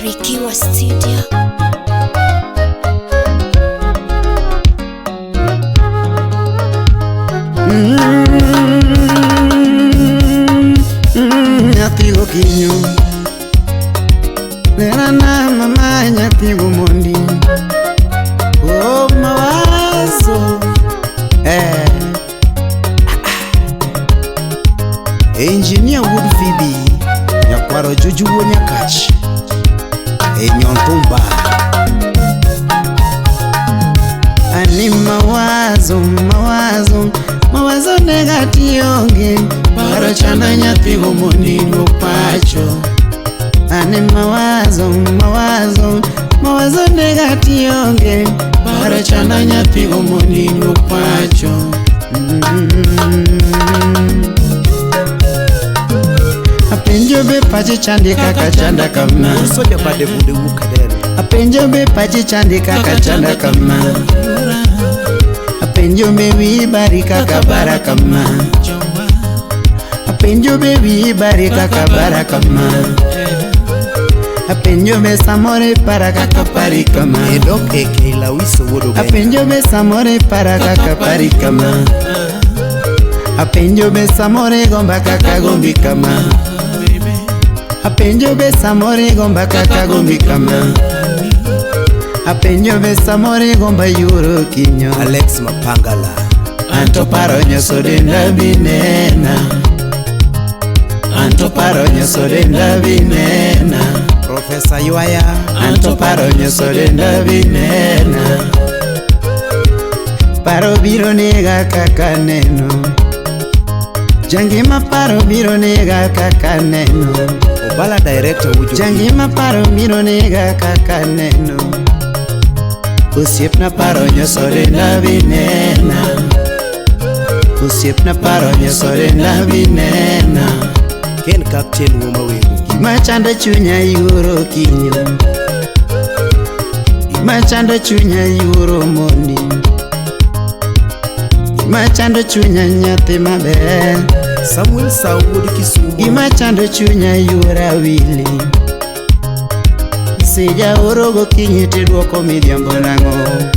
Barikiwa Studio. Nyathi gokinyo lerana mama nyathi gomondi oh mawazo Engineer Wood Phoebe nyakwaro Juju Nyakach Nyontumba ani mawazo negationge paro chanda nyathi gomondi no pacho ani mawazo negationge paro chanda nyathi gomondi no pacho Apenjo be pachi chandi kaka chanda kama Soja bade bude ukadere Apenjo be pachi chandi kaka chanda kama Apenjo be wibari kaka bara kama Apenjo be wibari kaka bara kama Apenjo be samore para kaka pari kama Edok eke la wiso wodo gaya Apenjo be samore para kaka pari kama Apenjo be samore gomba kaka gombi kama Apenjo be samore gomba kaka gombi kama Apenjo be samore gomba yuro kinyo Alex Mapangala Anto paro nyoso denda binena Anto paro nyoso denda binena Professor Yuaya Anto paro nyoso denda binena Paro biro nega kaka neno Jangima paro biro nega kaka neno Obala director Ujo Jangima paro biro nega kaka neno Usiep na paro nyoso denda binena Usiep na paro nyoso denda binena Ken Captain Woma Wengu Gima chanda chunya yuro kinyo Gima chanda chunya yuro mondi Gima chanda chunya nyathi maber Samuel Sawood Kisumu Gima chanda chunya yura wili Seja orogo kinyi tidwoko midhiambo nang'o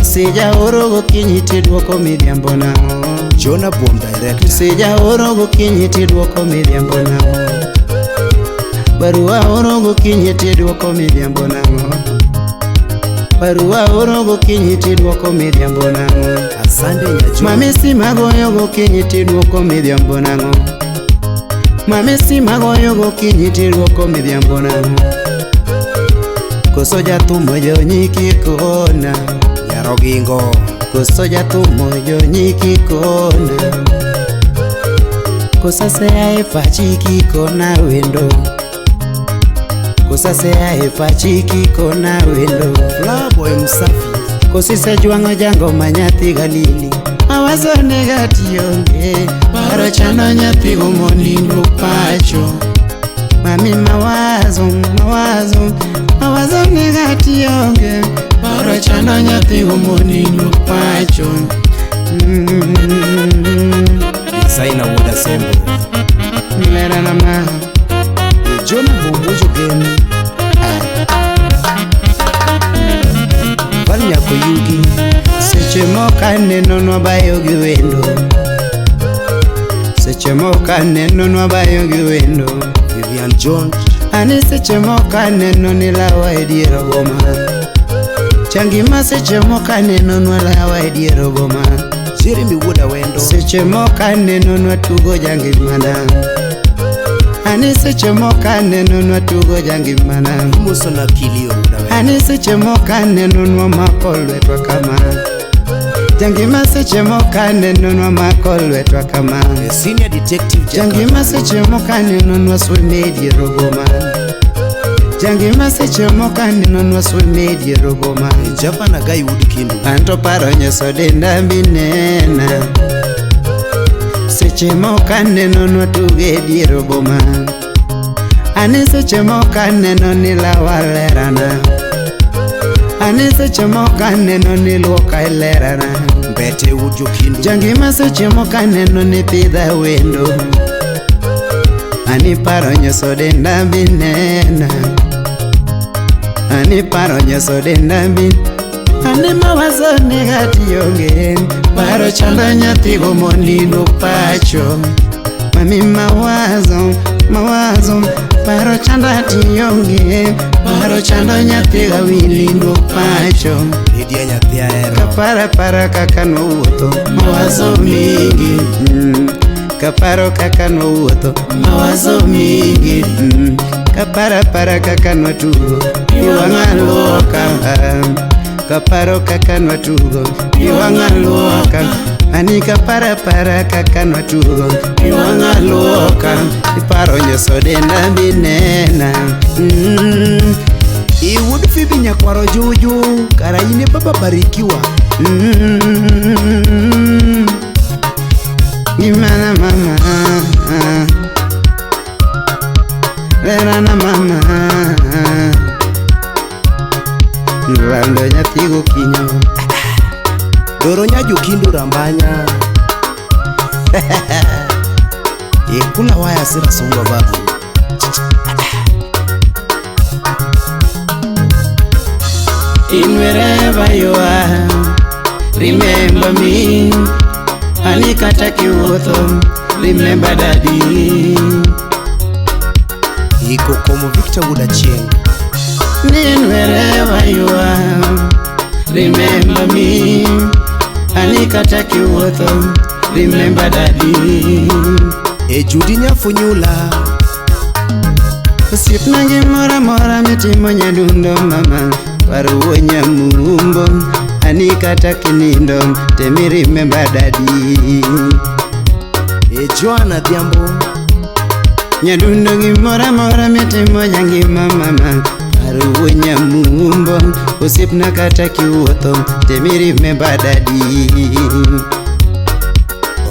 Seja orogo kinyi tidwoko midhiambo nang'o Jonah Bomb director Seja orogo kinyi tidwoko midhiambo nang'o Barua orogo kinyi tidwoko midhiambo nang'o Barua orogo kinyi tidwoko midhiambo nang'o Asande Nyajo Mamesi magoyogo kinyi tidwoko midhiambo nang'o Mamesi magoyogo kinyi tidwoko midhiambo nang'o Koso jathumo jonyiki kona Nyarogingo Koso jathumo jonyiki kona Kosa sea e pachi kona wendo Kosa sea e pachi kona wendo Flaboy Msafi Kosi se juango jango manyathi galili Mawazo negationge Paro chando nyathi gomondi no pacho Mami mawazo negationge Paro chando nyathi gomondi no pacho Designer Woda Sembo Mera nama Jonah Bomb Ujo Geni Nyako Yugi Seche moka neno nwabayo gi wendo Seche moka neno nwabayo gi wendo Vivian Jones Ani seche moka neno nilawa e diero goma Changima seche moka neno nwalawa e diero goma Jeremy Woda Wendo Seche moka neno nwatugo jangimana Ani seche moka neno nwatugo jangimana Muso na Kilio Woda Wendo Ani seche moka neno nwamako lwetwa kama Jangima seche moka neno nwamako lwetwa kama Senior Detective Jangima seche moka neno nwaswime diero goma Jangima seche moka neno nwaswime diero goma Javana Guy Wood Kindu Anto paro nyoso denda binena Seche moka neno nwatuge diero boma Ani seche moka neno nilawa lerana Ani seche moka neno niluoka lerana Mbete Ujo Kindu Jangima seche moka neno nipidha wendo Ani paro nyoso denda binena ani paro nyoso denda min, ani mawazo negati yonge, paro chanda nyathi go monindo pacho. Mami mawazo, paro chanda tiyonge, paro chanda nyathi ga wilindo pacho. Lidia nyathi ahero. Kapara kaka nowuotho, mawazo mingi. Kaparo kaka nowuotho, mawazo mingi. Kapara kaka nwatugo, iwang'a luoka. Kaparo kaka nwatugo, iwang'a luoka. Ani kapara kaka nwatugo, iwang'a luoka. Iparo nyoso denda binena. Iwuod Phoebe nyakwaro Juju, kara ine baba barikiwa. Gimana mama, lerana mama, lando nyathi gokinyo. Doro nyajo kindu rambanya. Kula waya sira songo babu. In wherever you are, remember me. Ani kata kiwuotho, remember daddy. Iko como Victor Wudachieng. In wherever you are, remember me. Ani kata kiwuotho, remember daddy. Judy Nyafunyula. Osiepna gimora mitimo nyadundo mama, paro nyamumbo. Ani kata kinindo, temi remember daddy. Joanna Dhiambo. Nyadundo gimora mitimo nyangima mama, paro nyamumbo. Osiepna kata kiwuotho, temi remember daddy.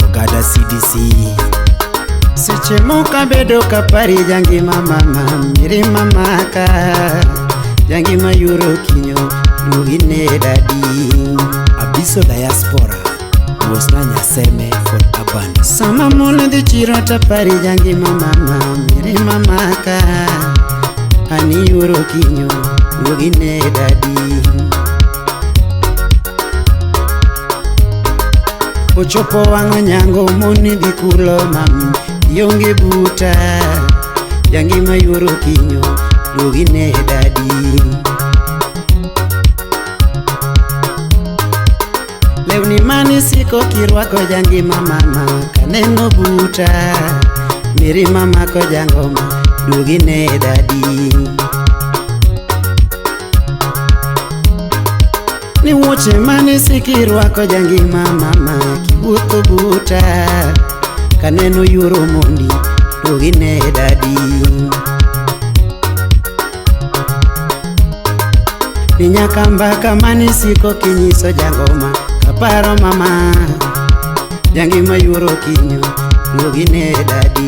Ogada CDC. Seche moka bedo kapari jangima mama, miri mamaka. Jangima yuro kinyo, lugine daddy. Abiso Diaspora, Wosna Nyaseme for Urban. Sama mulu di chiro tapari jangima mama, miri mamaka. Ani yuro kinyo, lugine daddy. Ochopo wango nyango moni di kulo mami, yonge buta. Jangima yuro kinyo, lugine daddy. Lewni mani siko kirwako jangima mama, kaneno buta. Miri mama ko jangoma, lugine daddy. Ni wuoche mani sikirwako jangima mama, kiwuotho buta. Kaneno yuro mondi, lugine daddy. Ni nyaka mbaka mani siko kinyiso jangoma, kaparo mama. Jangima yuro kinyo, lugine daddy.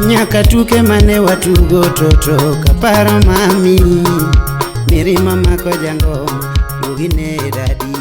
Nyaka tuke mane watugo toto, kaparo mami. Miri mama ko jangoma, lugine daddy.